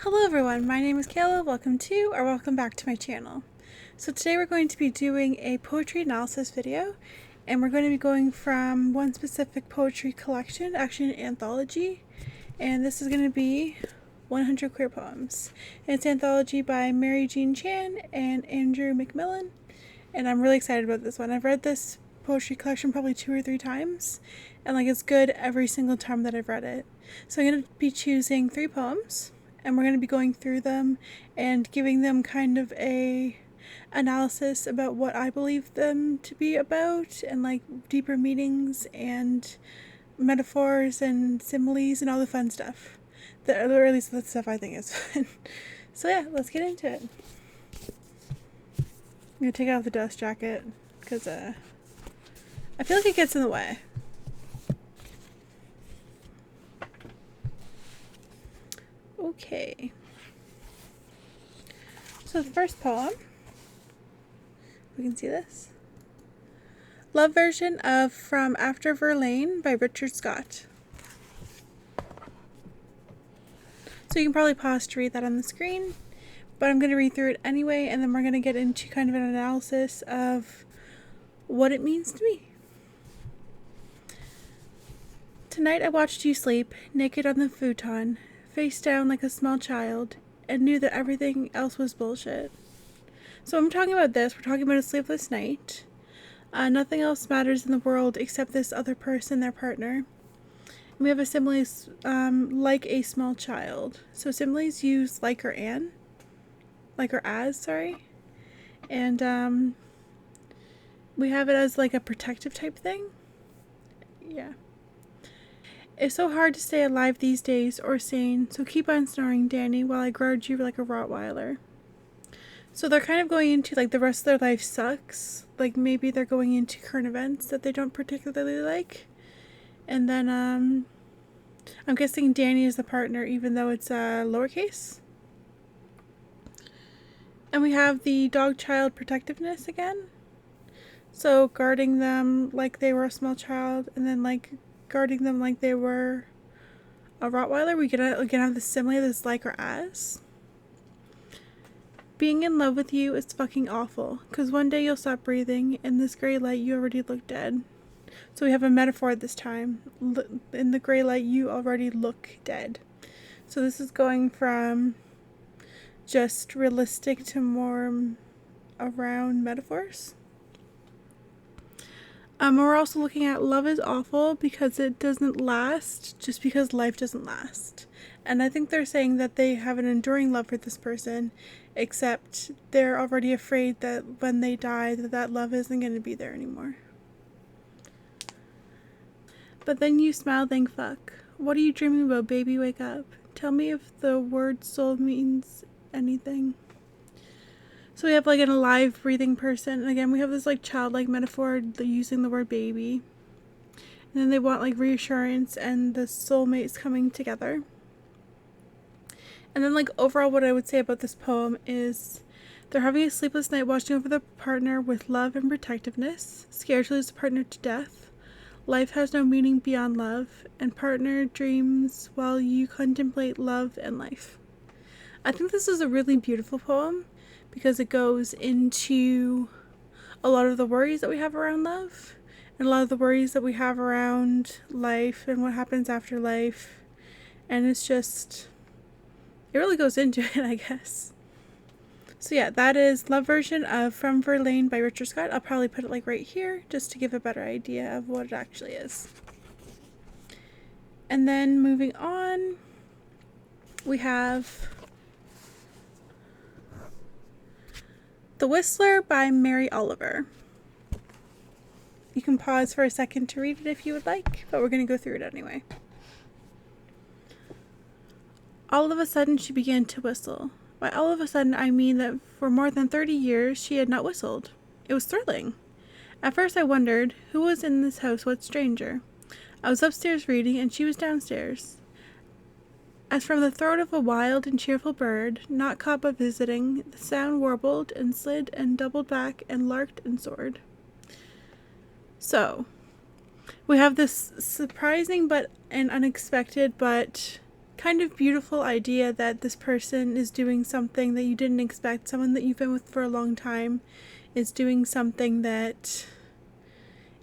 Hello everyone, my name is Kayla. Welcome back to my channel. So today we're going to be doing a poetry analysis video, and we're going to be going from one specific poetry collection, actually an anthology, and this is going to be 100 Queer Poems. And it's an anthology by Mary Jean Chan and Andrew McMillan, and I'm really excited about this one. I've read this poetry collection probably 2 or 3 times, and it's good every single time that I've read it. So I'm going to be choosing 3 poems, and we're going to be going through them and giving them kind of a analysis about what I believe them to be about, and deeper meanings and metaphors and similes and all the fun stuff, or at least the stuff I think is fun. So yeah, let's get into it. I'm gonna take off the dust jacket because I feel like it gets in the way. Okay, so the first poem, we can see this. Love version of From After Verlaine by Richard Scott. So you can probably pause to read that on the screen, but I'm going to read through it anyway, and then we're going to get into kind of an analysis of what it means to me. Tonight I watched you sleep, naked on the futon, face down like a small child, and knew that everything else was bullshit. So I'm talking about this. We're talking about a sleepless night. Nothing else matters in the world except this other person, their partner. And we have a simile like a small child. So similes use like or as, sorry. And we have it as like a protective type thing. Yeah. It's so hard to stay alive these days, or sane, so keep on snoring, Danny, while I guard you like a Rottweiler. So they're kind of going into the rest of their life sucks. Maybe they're going into current events that they don't particularly like. And then I'm guessing Danny is the partner, even though it's lowercase. And we have the dog child protectiveness again. So guarding them like they were a small child, and then guarding them like they were a Rottweiler. We can have the simile that's like or as. Being in love with you is fucking awful, because one day you'll stop breathing. In this gray light, you already look dead. So we have a metaphor this time. In the gray light, you already look dead. So this is going from just realistic to more around metaphors. We're also looking at love is awful because it doesn't last, just because life doesn't last. And I think they're saying that they have an enduring love for this person, except they're already afraid that when they die that love isn't going to be there anymore. But then you smile, then fuck. What are you dreaming about, baby? Wake up. Tell me if the word soul means anything. So we have an alive, breathing person. And again, we have this childlike metaphor using the word baby. And then they want reassurance and the soulmates coming together. And then overall what I would say about this poem is they're having a sleepless night watching over the partner with love and protectiveness, scared to lose the partner to death. Life has no meaning beyond love, and partner dreams while you contemplate love and life. I think this is a really beautiful poem because it goes into a lot of the worries that we have around love, and a lot of the worries that we have around life and what happens after life. And it's just, it really goes into it, I guess. So yeah, that is Love version of From Verlaine by Richard Scott. I'll probably put it right here just to give a better idea of what it actually is. And then moving on, we have The Whistler by Mary Oliver. You can pause for a second to read it if you would like, but we're going to go through it anyway. All of a sudden she began to whistle. By all of a sudden, I mean that for more than 30 years she had not whistled. It was thrilling. At first I wondered, who was in this house, what stranger? I was upstairs reading, and she was downstairs. As from the throat of a wild and cheerful bird, not caught but visiting, the sound warbled and slid and doubled back and larked and soared. So, we have this surprising and unexpected but kind of beautiful idea that this person is doing something that you didn't expect. Someone that you've been with for a long time is doing something that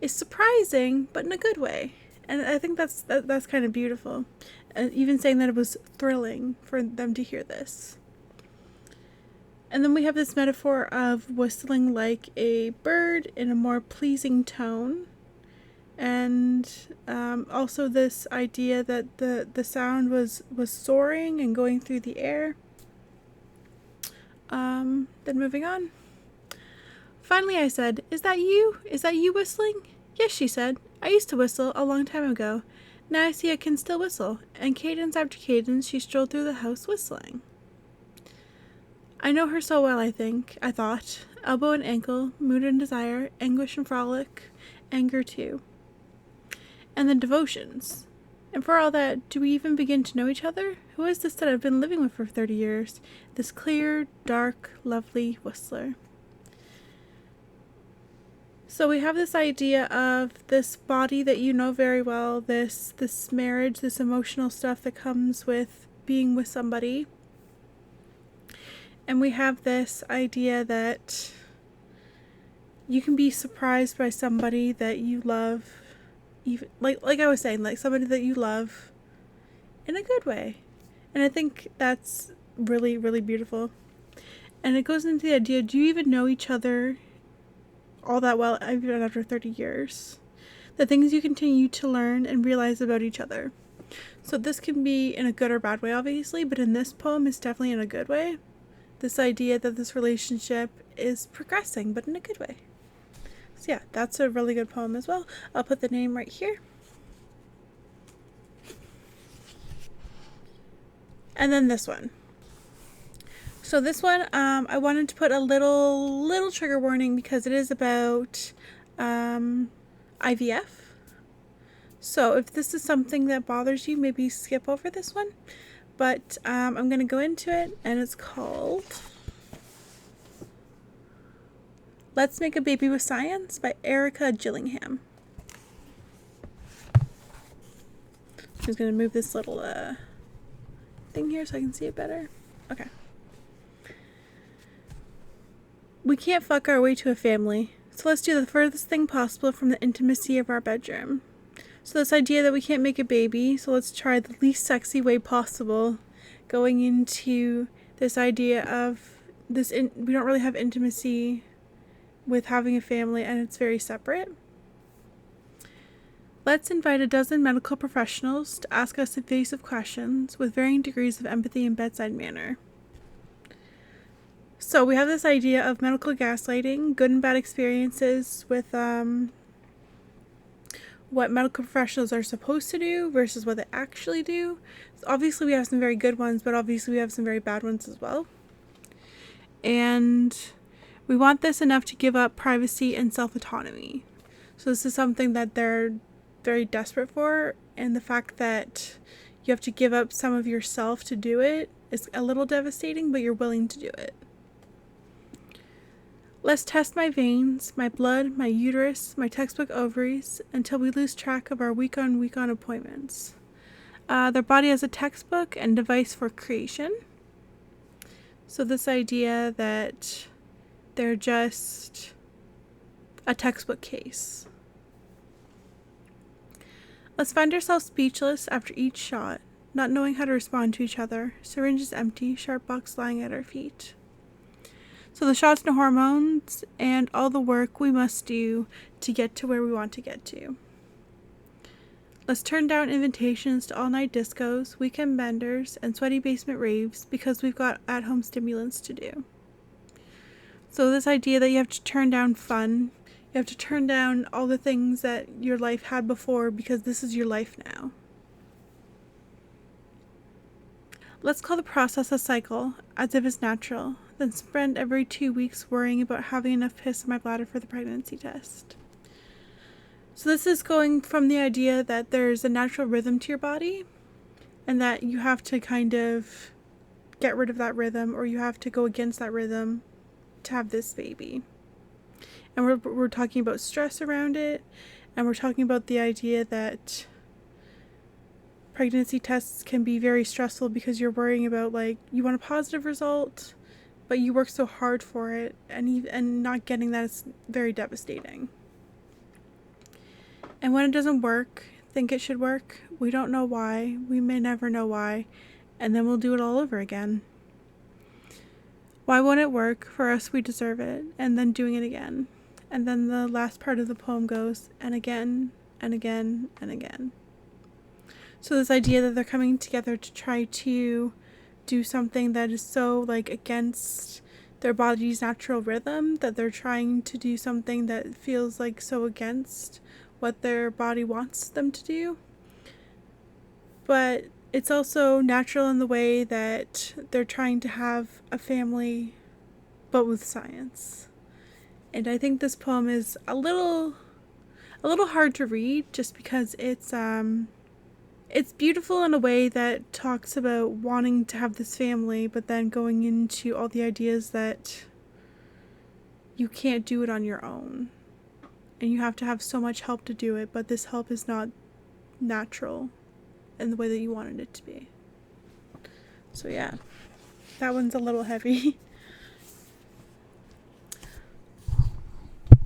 is surprising, but in a good way. And I think that's kind of beautiful. And even saying that it was thrilling for them to hear this. And then we have this metaphor of whistling like a bird in a more pleasing tone. And also this idea that the sound was soaring and going through the air. Then moving on. Finally I said, "Is that you? Is that you whistling?" "Yes," she said. "I used to whistle a long time ago. Now I see I can still whistle." And cadence after cadence she strolled through the house whistling. I know her so well, I thought. Elbow and ankle, mood and desire, anguish and frolic, anger too. And then devotions. And for all that, do we even begin to know each other? Who is this that I've been living with for 30 years? This clear, dark, lovely whistler. So we have this idea of this body that you know very well, this marriage, this emotional stuff that comes with being with somebody. And we have this idea that you can be surprised by somebody that you love, even like I was saying, like somebody that you love in a good way. And I think that's really, really beautiful. And it goes into the idea, do you even know each other all that well, even after 30 years? The things you continue to learn and realize about each other. So this can be in a good or bad way, obviously, but in this poem, it's definitely in a good way. This idea that this relationship is progressing, but in a good way. So yeah, that's a really good poem as well. I'll put the name right here. And then this one. So this one, I wanted to put a little trigger warning because it is about IVF. So if this is something that bothers you, maybe skip over this one. But I'm going to go into it, and it's called Let's Make a Baby with Science by Erica Gillingham. I'm just going to move this little thing here so I can see it better. Okay. We can't fuck our way to a family, so let's do the furthest thing possible from the intimacy of our bedroom. So this idea that we can't make a baby, so let's try the least sexy way possible, going into this idea of we don't really have intimacy with having a family, and it's very separate. Let's invite a dozen medical professionals to ask us evasive questions with varying degrees of empathy and bedside manner. So we have this idea of medical gaslighting, good and bad experiences with what medical professionals are supposed to do versus what they actually do. So obviously we have some very good ones, but obviously we have some very bad ones as well. And we want this enough to give up privacy and self-autonomy. So this is something that they're very desperate for, and the fact that you have to give up some of yourself to do it is a little devastating, but you're willing to do it. Let's test my veins, my blood, my uterus, my textbook ovaries, until we lose track of our week-on appointments. Their body as a textbook and device for creation. So this idea that they're just a textbook case. Let's find ourselves speechless after each shot, not knowing how to respond to each other. Syringes empty, sharp box lying at our feet. So the shots and hormones and all the work we must do to get to where we want to get to. Let's turn down invitations to all-night discos, weekend benders, and sweaty basement raves because we've got at-home stimulants to do. So this idea that you have to turn down fun, you have to turn down all the things that your life had before because this is your life now. Let's call the process a cycle, as if it's natural, then spend every 2 weeks worrying about having enough piss in my bladder for the pregnancy test. So this is going from the idea that there's a natural rhythm to your body, and that you have to kind of get rid of that rhythm, or you have to go against that rhythm to have this baby. And we're talking about stress around it, and we're talking about the idea that pregnancy tests can be very stressful because you're worrying about, like, you want a positive result, but you work so hard for it, and not getting that is very devastating. And when it doesn't work, think it should work. We don't know why. We may never know why. And then we'll do it all over again. Why won't it work? For us, we deserve it. And then doing it again. And then the last part of the poem goes, and again, and again, and again. So this idea that they're coming together to try to do something that is so, like, against their body's natural rhythm, that they're trying to do something that feels like so against what their body wants them to do. But it's also natural in the way that they're trying to have a family, but with science. And I think this poem is a little hard to read, just because it's beautiful in a way that talks about wanting to have this family, but then going into all the ideas that you can't do it on your own. And you have to have so much help to do it, but this help is not natural in the way that you wanted it to be. So yeah, that one's a little heavy.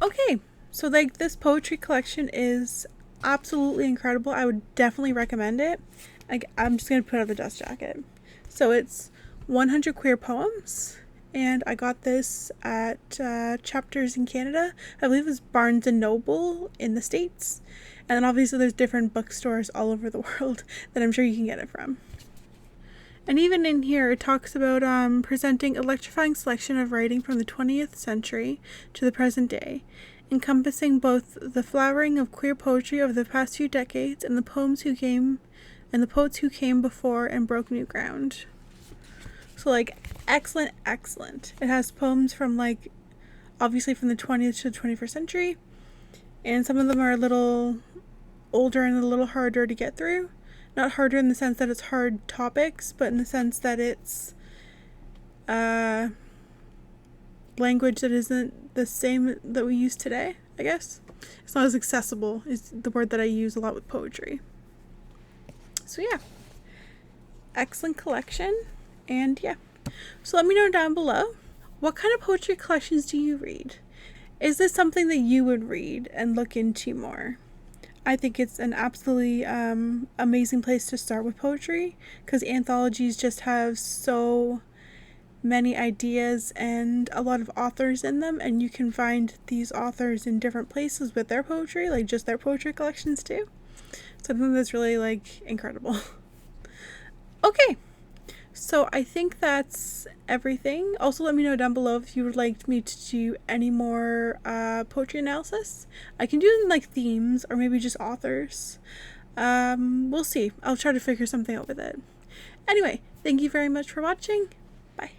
Okay, so like this poetry collection is absolutely incredible. I would definitely recommend it. I'm just going to put out the dust jacket. So it's 100 queer poems. And I got this at Chapters in Canada. I believe it's Barnes & Noble in the States. And then obviously there's different bookstores all over the world that I'm sure you can get it from. And even in here it talks about presenting electrifying selection of writing from the 20th century to the present day, encompassing both the flowering of queer poetry over the past few decades and the poets who came before and broke new ground. So, like, excellent. It has poems from, like, obviously from the 20th to the 21st century, and some of them are a little older and a little harder to get through. Not harder in the sense that it's hard topics, but in the sense that it's language that isn't the same that we use today, I guess. It's not as accessible, is the word that I use a lot with poetry. So yeah, excellent collection. And yeah, so let me know down below, what kind of poetry collections do you read? Is this something that you would read and look into more? I think it's an absolutely amazing place to start with poetry, because anthologies just have so many ideas and a lot of authors in them, and you can find these authors in different places with their poetry, like just their poetry collections too. So I think that's really, like, incredible. Okay. So I think that's everything. Also, let me know down below if you would like me to do any more poetry analysis. I can do them like themes or maybe just authors. We'll see. I'll try to figure something out with it. Anyway, thank you very much for watching. Bye.